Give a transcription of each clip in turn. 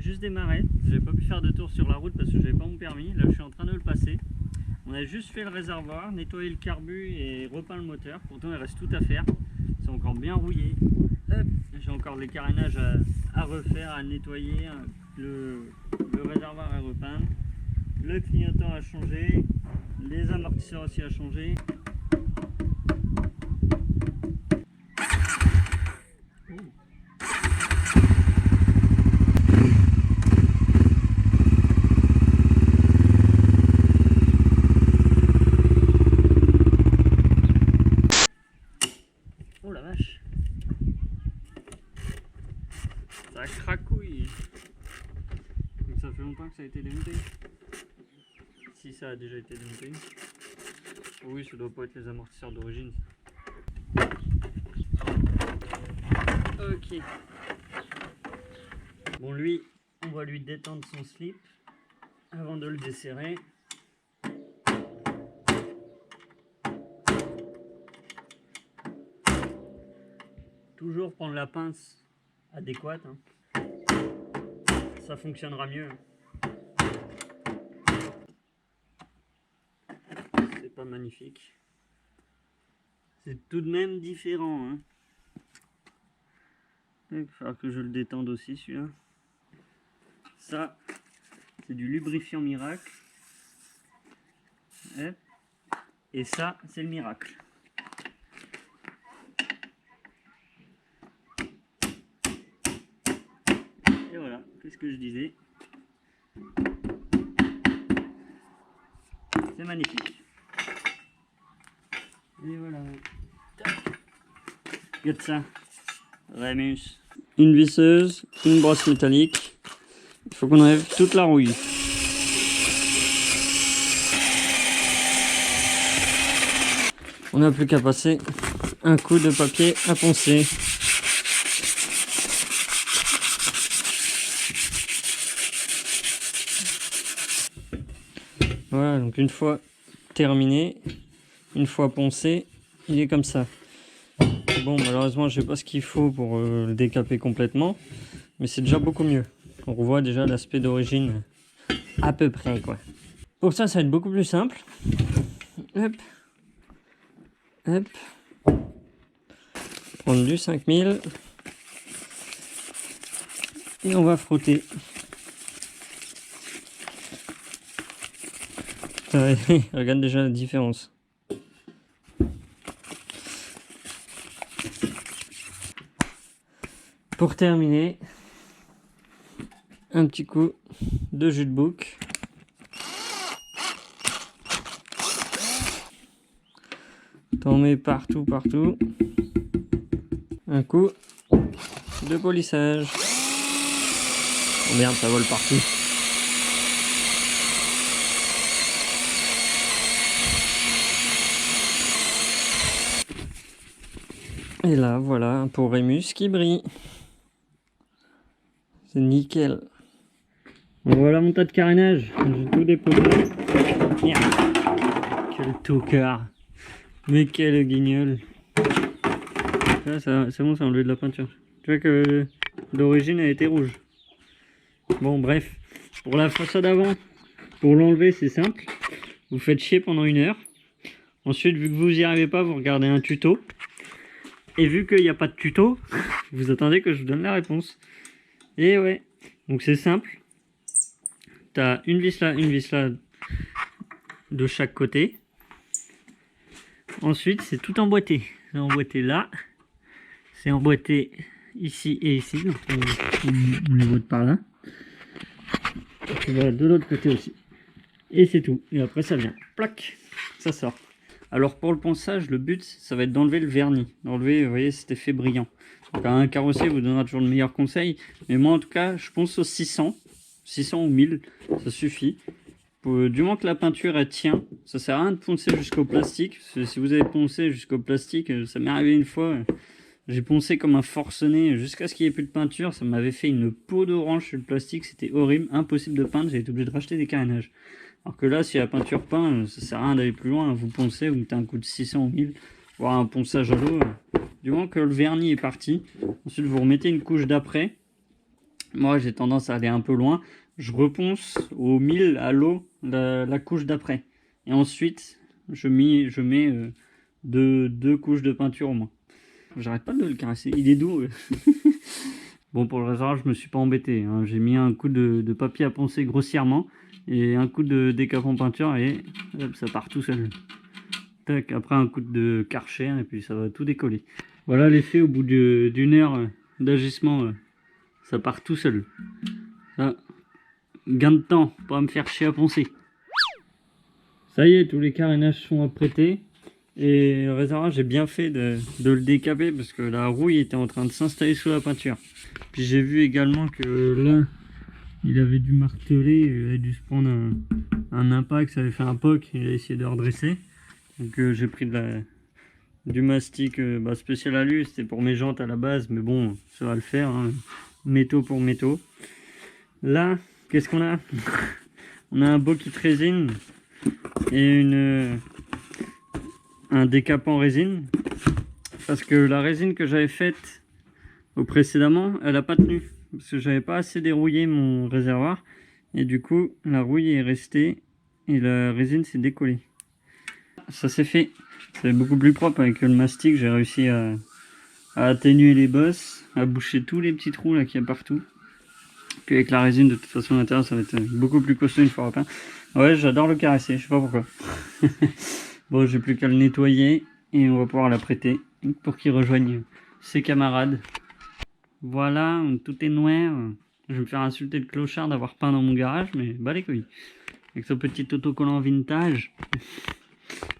juste démarré. J'ai pas pu faire de tour sur la route parce que j'avais pas mon permis. Là je suis en train de le passer. On a juste fait le réservoir, nettoyé le carbu et repeint le moteur. Pourtant il reste tout à faire. C'est encore bien rouillé. J'ai encore les carénages à refaire, à nettoyer. Le réservoir à repeindre. Le clignotant à changer. Les amortisseurs aussi à changer. Oh la vache, ça cracouille. Donc ça fait longtemps que ça a été démonté. Si ça a déjà été démonté. Oui, ça doit pas être les amortisseurs d'origine. Ok. Bon, lui, on va lui détendre son slip avant de le desserrer. Toujours prendre la pince adéquate, hein. Ça fonctionnera mieux. C'est pas magnifique. C'est tout de même différent, hein. Il va falloir que je le détende aussi celui-là. Ça, c'est du lubrifiant miracle. Et ça, c'est le miracle. Et voilà, qu'est-ce que je disais? C'est magnifique. Et voilà. Regarde ça. Rémus. Une visseuse, une brosse métallique. Il faut qu'on enlève toute la rouille. On n'a plus qu'à passer un coup de papier à poncer. Voilà, donc une fois terminé, une fois poncé, il est comme ça. Bon, malheureusement, je sais pas ce qu'il faut pour le décaper complètement, mais c'est déjà beaucoup mieux. On revoit déjà l'aspect d'origine à peu près, quoi. Pour ça, ça va être beaucoup plus simple. Hop. Hop. Prendre du 5000. Et on va frotter. Regarde déjà la différence. Pour terminer, un petit coup de jus de bouc. T'en mets partout, partout. Un coup de polissage. Oh merde, ça vole partout. Et là, voilà un pot Rémus qui brille. C'est nickel. Bon, voilà mon tas de carénage. J'ai tout déposé. Merde. Quel tocard. Mais quel guignol. C'est bon, ça a enlevé de la peinture. Tu vois que l'origine a été rouge. Bon, bref. Pour la façade avant, pour l'enlever, c'est simple. Vous faites chier pendant 1 heure. Ensuite, vu que vous n'y arrivez pas, vous regardez un tuto. Et vu qu'il n'y a pas de tuto, vous attendez que je vous donne la réponse. Et ouais, donc c'est simple. Tu as une vis là de chaque côté. Ensuite, c'est tout emboîté. C'est emboîté là. C'est emboîté ici et ici. Donc on les botte par là. Et voilà, de l'autre côté aussi. Et c'est tout. Et après, ça vient. Plac, ça sort. Alors pour le ponçage, le but, ça va être d'enlever le vernis. D'enlever, vous voyez, cet effet brillant. Donc un carrossier vous donnera toujours le meilleur conseil. Mais moi, en tout cas, je ponce au 600. 600 ou 1000, ça suffit. Du moment que la peinture, elle tient, ça sert à rien de poncer jusqu'au plastique. Parce que si vous avez poncé jusqu'au plastique, ça m'est arrivé une fois. J'ai poncé comme un forcené jusqu'à ce qu'il n'y ait plus de peinture. Ça m'avait fait une peau d'orange sur le plastique. C'était horrible, impossible de peindre. J'ai été obligé de racheter des carénages. Alors que là, si la peinture peint, ça sert à rien d'aller plus loin. Vous poncez, vous mettez un coup de 600 ou 1000, voire un ponçage à l'eau. Du moment que le vernis est parti, ensuite vous remettez une couche d'après. Moi, j'ai tendance à aller un peu loin. Je reponce au 1000 à l'eau la couche d'après. Et ensuite, je mets deux couches de peinture au moins. J'arrête pas de le caresser. Il est doux. Bon, pour le réservoir, je me suis pas embêté, hein. J'ai mis un coup de papier à poncer grossièrement et un coup de décapant peinture et hop, ça part tout seul. Tac, après un coup de Karcher et puis ça va tout décoller. Voilà l'effet au bout d'une heure d'agissement. Ça part tout seul. Ça, gain de temps, pas me faire chier à poncer. Ça y est, tous les carénages sont apprêtés. Et le réservoir, j'ai bien fait de le décaper parce que la rouille était en train de s'installer sous la peinture. Puis j'ai vu également que là, il avait dû marteler, il avait dû se prendre un impact, ça avait fait un poc, il a essayé de redresser. Donc j'ai pris du mastic spécial alu, c'était pour mes jantes à la base, mais bon, ça va le faire, hein. Métaux pour métaux. Là, qu'est-ce qu'on a? On a un bokit résine et un décapant résine. Parce que la résine que j'avais faite précédemment, elle n'a pas tenu. Parce que j'avais pas assez dérouillé mon réservoir. Et du coup, la rouille est restée et la résine s'est décollée. Ça s'est fait. C'est beaucoup plus propre avec le mastic. J'ai réussi à atténuer les bosses, à boucher tous les petits trous là qu'il y a partout. Puis avec la résine, de toute façon, à l'intérieur, ça va être beaucoup plus costaud une fois repeint. Ouais, j'adore le caresser, je sais pas pourquoi. Bon, j'ai plus qu'à le nettoyer et on va pouvoir l'apprêter pour qu'il rejoigne ses camarades. Voilà, tout est noir. Je vais me faire insulter de clochard d'avoir peint dans mon garage, mais bah les couilles. Avec ce petit autocollant vintage.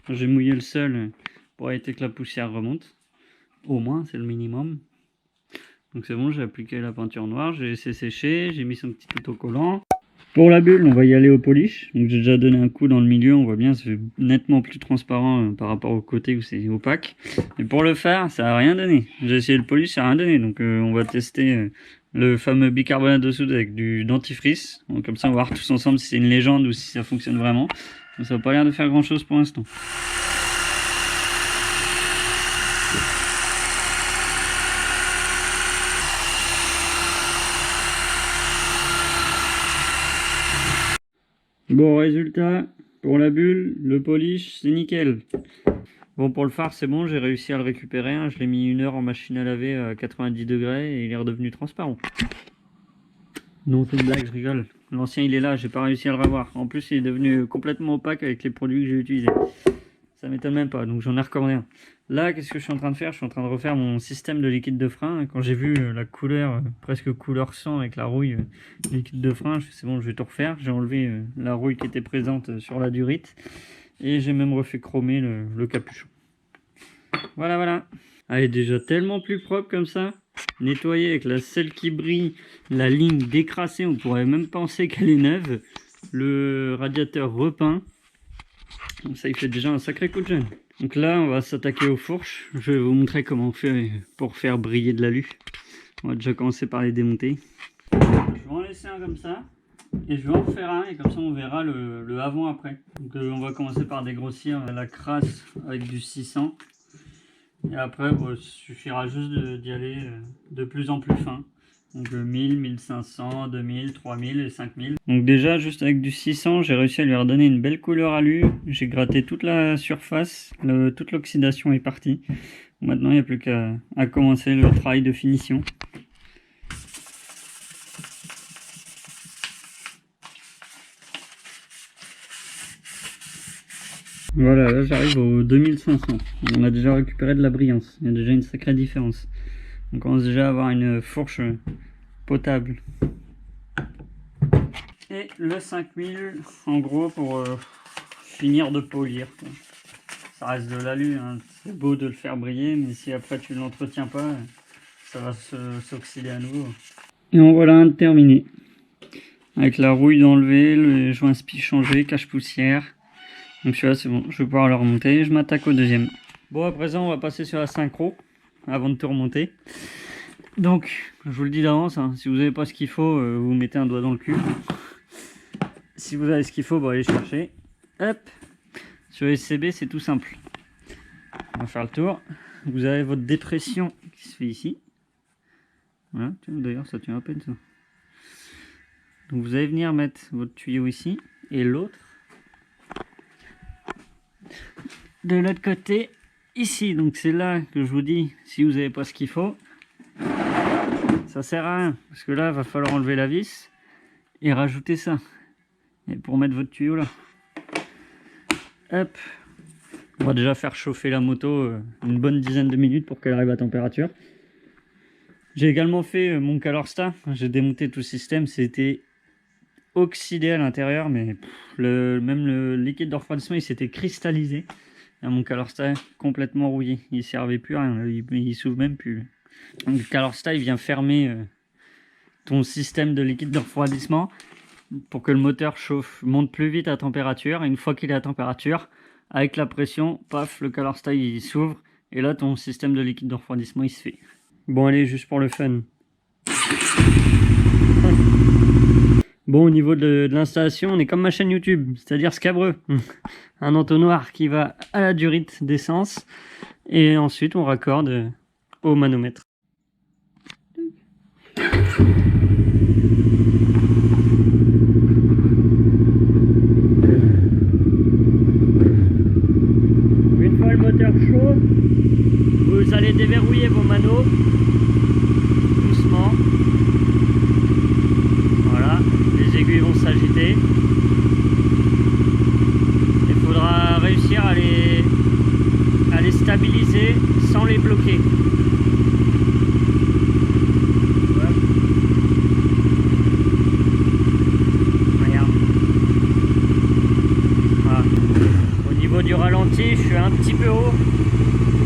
J'ai mouillé le sol pour éviter que la poussière remonte. Au moins, c'est le minimum. Donc c'est bon, j'ai appliqué la peinture noire, j'ai laissé sécher, j'ai mis son petit autocollant. Pour la bulle, on va y aller au polish. Donc j'ai déjà donné un coup dans le milieu, on voit bien, c'est nettement plus transparent par rapport au côté où c'est opaque. Et pour le faire, ça n'a rien donné. J'ai essayé le polish, ça n'a rien donné. Donc on va tester le fameux bicarbonate de soude avec du dentifrice. Donc, comme ça, on va voir tous ensemble si c'est une légende ou si ça fonctionne vraiment. Donc, ça n'a pas l'air de faire grand chose pour l'instant. Bon, résultat, pour la bulle, le polish, c'est nickel. Bon, pour le phare, c'est bon, j'ai réussi à le récupérer, hein. Je l'ai mis 1 heure en machine à laver à 90 degrés et il est redevenu transparent. Non, c'est une blague, je rigole. L'ancien, il est là, j'ai pas réussi à le revoir. En plus, il est devenu complètement opaque avec les produits que j'ai utilisés. Ça m'étonne même pas, donc j'en ai recommandé un. Là, qu'est-ce que je suis en train de faire? Je suis en train de refaire mon système de liquide de frein. Quand j'ai vu la couleur, presque couleur sang avec la rouille liquide de frein, c'est bon, je vais tout refaire. J'ai enlevé la rouille qui était présente sur la durite. Et j'ai même refait chromer le capuchon. Voilà, voilà. Elle est déjà tellement plus propre comme ça. Nettoyée avec la selle qui brille, la ligne décrassée, on pourrait même penser qu'elle est neuve. Le radiateur repeint. Donc ça, il fait déjà un sacré coup de jeune. Donc là, on va s'attaquer aux fourches. Je vais vous montrer comment on fait pour faire briller de l'alu. On va déjà commencer par les démonter. Je vais en laisser un comme ça. Et je vais en refaire un et comme ça on verra le avant-après. Donc on va commencer par dégrossir la crasse avec du 600. Et après, il suffira juste d'y aller de plus en plus fin. Donc 1000, 1500, 2000, 3000 et 5000. Donc déjà, juste avec du 600, j'ai réussi à lui redonner une belle couleur alu. J'ai gratté toute la surface, toute l'oxydation est partie. Maintenant, il n'y a plus qu'à commencer le travail de finition. Voilà, là j'arrive aux 2500. On a déjà récupéré de la brillance. Il y a déjà une sacrée différence. On commence déjà à avoir une fourche potable. Et le 5000, en gros, pour finir de polir, quoi. Ça reste de l'alu, hein. C'est beau de le faire briller, mais si après tu ne l'entretiens pas, ça va s'oxyder à nouveau. Et en voilà un de terminé. Avec la rouille d'enlever, le joint spi changé, cache-poussière. Donc celui-là c'est bon, je vais pouvoir le remonter. Je m'attaque au deuxième. Bon, à présent on va passer sur la synchro avant de tout remonter. Donc je vous le dis d'avance, hein, si vous n'avez pas ce qu'il faut, vous mettez un doigt dans le cul. Si vous avez ce qu'il faut, allez chercher. Hop. Sur les SCB c'est tout simple. On va faire le tour. Vous avez votre dépression qui se fait ici. Voilà, d'ailleurs ça tient à peine ça. Donc vous allez venir mettre votre tuyau ici et l'autre de l'autre côté ici. Donc c'est là que je vous dis, si vous n'avez pas ce qu'il faut, ça sert à rien. Parce que là, il va falloir enlever la vis et rajouter ça. Et pour mettre votre tuyau là. Hop. On va déjà faire chauffer la moto une bonne dizaine de minutes pour qu'elle arrive à température. J'ai également fait mon Calorstar. J'ai démonté tout le système. C'était oxydé à l'intérieur, mais même le liquide de refroidissement il s'était cristallisé. Et mon Calorstar complètement rouillé. Il servait plus à rien. Il s'ouvre même plus. Donc, le Calorstar il vient fermer ton système de liquide de refroidissement pour que le moteur monte plus vite à température. Et une fois qu'il est à température, avec la pression, paf, le Calorstar il s'ouvre et là ton système de liquide de refroidissement il se fait. Bon allez, juste pour le fun. Bon, au niveau de l'installation, on est comme ma chaîne YouTube, c'est-à-dire scabreux. Un entonnoir qui va à la durite d'essence et ensuite on raccorde au manomètre. Une fois le moteur chaud, vous allez déverrouiller vos manos doucement. Voilà, les aiguilles vont s'agiter. Il faudra réussir à les stabiliser sans les bloquer. Voilà. Regarde. Voilà. Au niveau du ralenti, je suis un petit peu haut.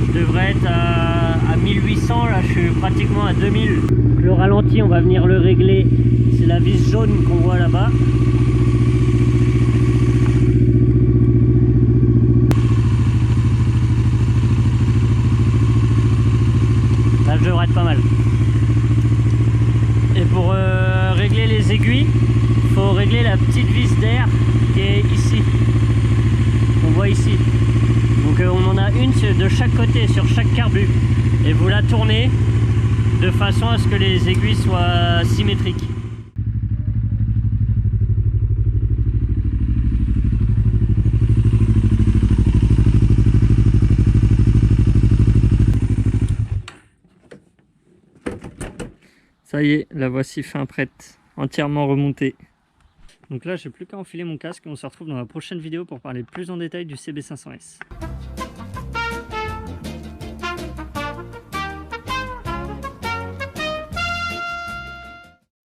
Je devrais être à 1800, là je suis pratiquement à 2000. Le ralenti, on va venir le régler. C'est la vis jaune qu'on voit là-bas. Là, je devrais être pas mal. Et pour régler les aiguilles, il faut régler la petite vis d'air qui est ici. On voit ici. Donc on en a une de chaque côté, sur chaque carbu. Et vous la tournez de façon à ce que les aiguilles soient symétriques. Ça y est, la voici fin prête, entièrement remontée. Donc là, j'ai plus qu'à enfiler mon casque et on se retrouve dans la prochaine vidéo pour parler plus en détail du CB500S.